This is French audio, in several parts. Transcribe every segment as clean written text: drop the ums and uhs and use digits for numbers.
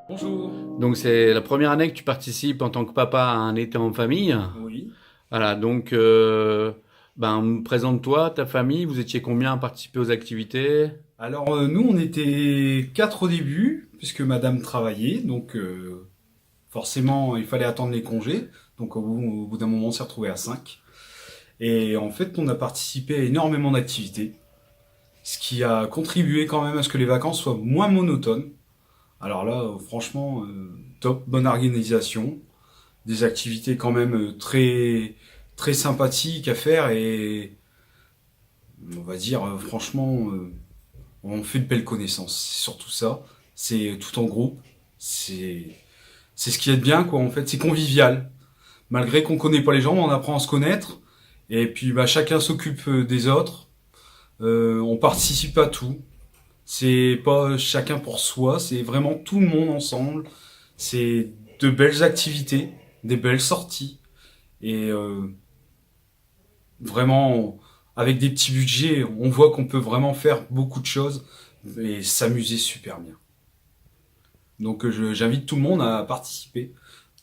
Bonjour. Donc c'est la première année que tu participes en tant que papa à un été en famille. Oui. Voilà, donc présente-toi, ta famille, vous étiez combien à participer aux activités? Alors nous on était 4 au début puisque Madame travaillait, donc forcément il fallait attendre les congés. Donc au bout d'un moment on s'est retrouvé à 5. Et en fait on a participé à énormément d'activités, ce qui a contribué quand même à ce que les vacances soient moins monotones. Alors là franchement top, bonne organisation, des activités quand même très très sympathiques à faire et on va dire franchement on fait de belles connaissances. C'est surtout ça. C'est tout en groupe. C'est ce qui est bien, quoi. En fait, c'est convivial. Malgré qu'on connaît pas les gens, on apprend à se connaître. Et puis, chacun s'occupe des autres. On participe à tout. C'est pas chacun pour soi. C'est vraiment tout le monde ensemble. C'est de belles activités, des belles sorties. Et vraiment, avec des petits budgets, on voit qu'on peut vraiment faire beaucoup de choses et s'amuser super bien. Donc j'invite tout le monde à participer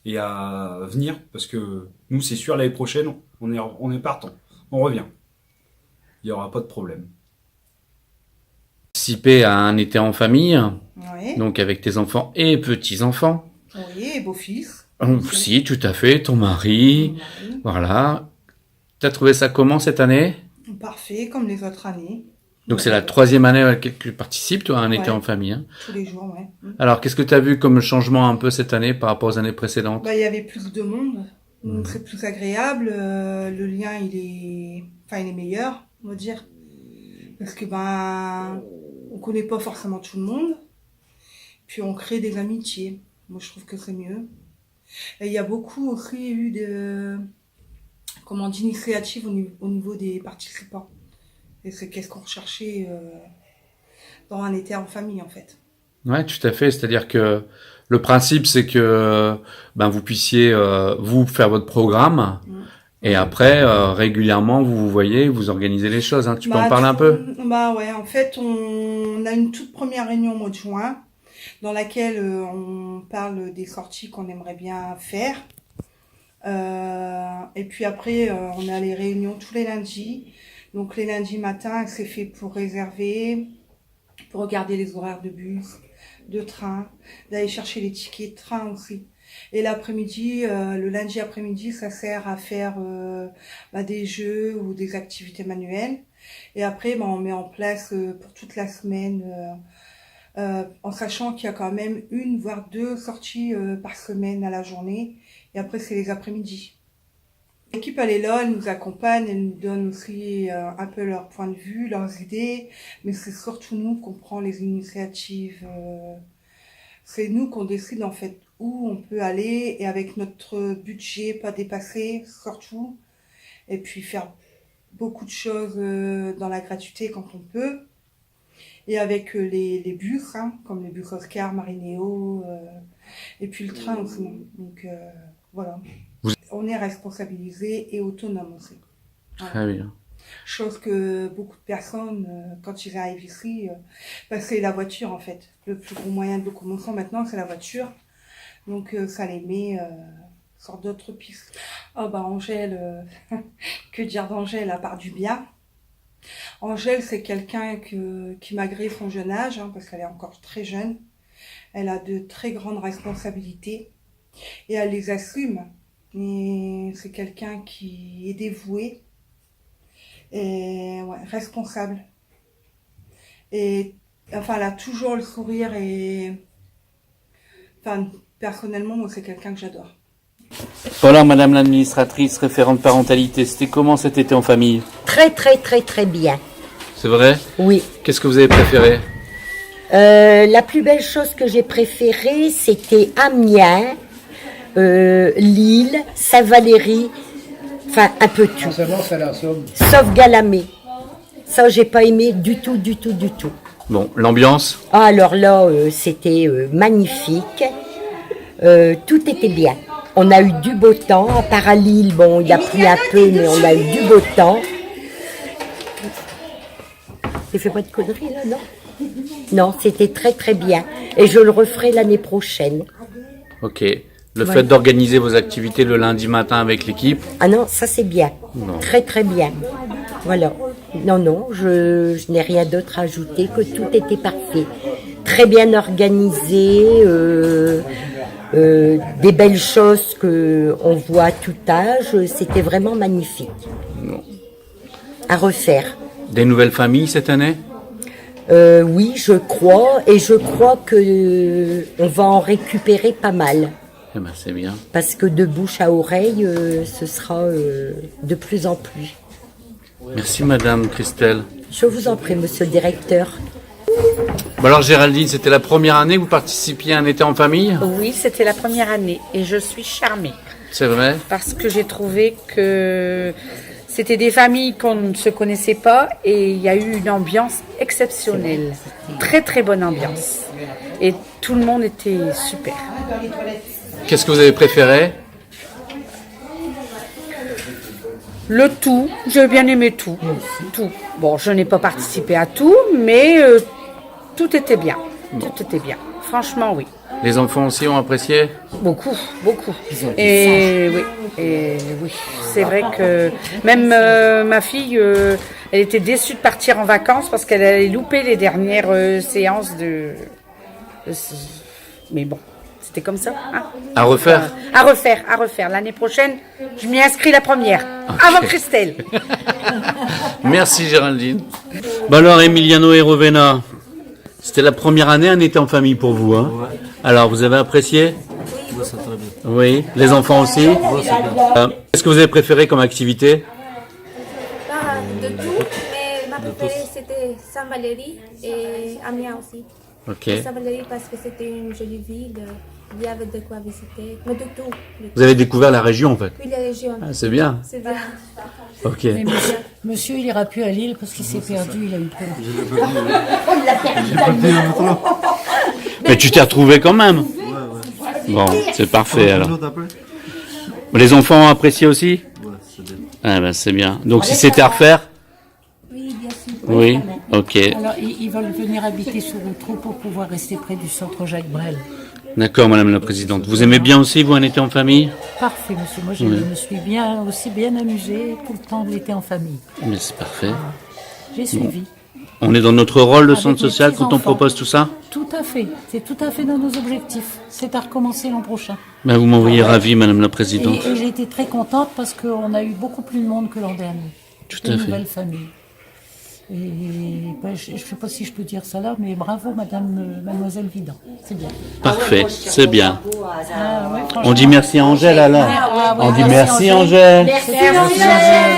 et à venir parce que nous c'est sûr l'année prochaine on est partant, on revient. Il n'y aura pas de problème. Participer à un été en famille, Oui, donc avec tes enfants et petits-enfants. oui, et beau-fils. Si, tout à fait, ton mari, Mon voilà. T'as trouvé ça comment cette année? mari. Parfait, comme les autres années. Donc c'est la troisième année à laquelle tu participes, toi, à un été Ouais. en famille, hein. Tous les jours, ouais. Alors, qu'est-ce que tu as vu comme changement un peu cette année par rapport aux années précédentes? Il y avait plus de monde, donc c'est plus agréable. Le lien, il est meilleur, on va dire. Parce que, on connaît pas forcément tout le monde. Puis on crée des amitiés. Moi, je trouve que c'est mieux. Et il y a beaucoup aussi eu d'initiatives au niveau des participants. Et c'est qu'est-ce qu'on recherchait dans un été en famille, en fait. Ouais, tout à fait. C'est-à-dire que le principe, c'est que vous puissiez vous faire votre programme et après régulièrement vous voyez, vous organisez les choses. Hein. Tu peux en parler un peu? Ouais, en fait, on a une toute première réunion au mois de juin dans laquelle on parle des sorties qu'on aimerait bien faire. Et puis après, on a les réunions tous les lundis. Donc les lundis matin, c'est fait pour réserver, pour regarder les horaires de bus, de train, d'aller chercher les tickets de train aussi. Et l'après-midi, le lundi après-midi, ça sert à faire des jeux ou des activités manuelles. Et après, on met en place pour toute la semaine, en sachant qu'il y a quand même 1 voire 2 sorties par semaine à la journée. Et après, c'est les après-midi. L'équipe, elle est là, elle nous accompagne, elle nous donne aussi un peu leur point de vue, leurs idées, mais c'est surtout nous qu'on prend les initiatives. C'est nous qu'on décide en fait où on peut aller et avec notre budget pas dépassé, surtout, et puis faire beaucoup de choses dans la gratuité quand on peut. Et avec les bus, comme les bus Oscar, Marineo, et puis le train aussi. Donc voilà. On est responsabilisé et autonome aussi. Voilà. Très bien. Chose que beaucoup de personnes, quand ils arrivent ici, c'est la voiture en fait. Le plus gros moyen de locomotion maintenant, c'est la voiture. Donc ça les met sur d'autres pistes. Angèle, que dire d'Angèle à part du bien? Angèle, c'est quelqu'un qui malgré son jeune âge, parce qu'elle est encore très jeune, elle a de très grandes responsabilités et elle les assume. Et c'est quelqu'un qui est dévoué et responsable. Et elle a toujours le sourire et personnellement, moi, c'est quelqu'un que j'adore. Voilà, madame l'administratrice référente parentalité, c'était comment cet été en famille? Très, très, très, très bien. C'est vrai? Oui. Qu'est-ce que vous avez préféré? La plus belle chose que j'ai préférée, c'était Amiens, Lille, Saint-Valery, un peu tout. Sauf Galamé. Ça, j'ai pas aimé du tout, du tout, du tout. Bon, l'ambiance? Alors là, c'était magnifique. Tout était bien. On a eu du beau temps. À part à Lille, il a plu un peu, mais on a eu du beau temps. Tu fais pas de conneries là, non? Non, c'était très très bien. Et je le referai l'année prochaine. Ok. Le fait d'organiser vos activités le lundi matin avec l'équipe? Ah non, ça c'est bien. Non. Très très bien. Voilà. Non, je n'ai rien d'autre à ajouter, que tout était parfait. Très bien organisé, des belles choses que on voit à tout âge. C'était vraiment magnifique. Non. À refaire. Des nouvelles familles cette année? Oui, je crois. Et je crois que on va en récupérer pas mal. Eh ben, c'est bien. Parce que de bouche à oreille, ce sera de plus en plus. Merci Madame Christelle. Je vous en prie, monsieur le directeur. Bon alors Géraldine, c'était la première année que vous participiez à un été en famille? Oui, c'était la première année et je suis charmée C'est vrai? parce que j'ai trouvé que c'était des familles qu'on ne se connaissait pas et il y a eu une ambiance exceptionnelle. Très très bonne ambiance. Et tout le monde était super. Qu'est-ce que vous avez préféré? Le tout, j'ai bien aimé tout. Tout. Bon, je n'ai pas participé à tout, mais tout était bien. Tout était bien. Franchement, oui. Les enfants aussi ont apprécié? Beaucoup, beaucoup. Et oui, c'est vrai que même ma fille, elle était déçue de partir en vacances parce qu'elle allait louper les dernières séances de. Mais bon, c'était comme ça. Hein. À refaire? À refaire. L'année prochaine, je m'y inscris la première, avant Christelle. Merci Géraldine. Bah alors Emiliano et Rovena, c'était la première année un été en famille pour vous, hein? Ouais. Alors vous avez apprécié? Oui, c'est très bien. Oui. Les enfants aussi? Oui, c'est bien. Qu'est-ce que vous avez préféré comme activité? De tout, mais ma préférée c'était Saint-Valéry et Amiens aussi. Ok. Saint-Valéry parce que c'était une jolie ville, il y avait de quoi visiter, mais de tout. Vous avez découvert la région en fait? Oui, la région, Ah, c'est bien. c'est bien. Ok. Mais monsieur, il ira plus à Lille parce qu'il s'est perdu, il a eu peur. Mais tu t'es retrouvé quand même? Bon, c'est parfait alors. Les enfants ont apprécié aussi? Ouais, c'est bien. Ah ben c'est bien. Donc si c'était à refaire? Oui, bien sûr. Oui. Ok. Alors, ils veulent venir habiter sur Outreau pour pouvoir rester près du centre Jacques Brel. D'accord, Madame la Présidente. Vous aimez bien aussi, vous, un été en famille? Parfait, monsieur. Moi, je me suis aussi bien amusée tout le temps de l'été en famille. Mais c'est parfait. J'ai suivi. On est dans notre rôle de Avec centre mes social quand on petits-enfants. propose tout ça? Tout à fait. C'est tout à fait dans nos objectifs. C'est à recommencer l'an prochain. Ben, vous m'envoyez ravi, Madame la Présidente. Et j'ai été très contente parce qu'on a eu beaucoup plus de monde que l'an dernier. Tout Une à fait. nouvelle famille. Et ben, je ne sais pas si je peux dire ça là, mais bravo, mademoiselle Vidan. C'est bien. Parfait, c'est bien. Ah, ouais, On dit merci à Angèle alors. Ah, ouais, On dit merci Angèle. Merci, Angèle.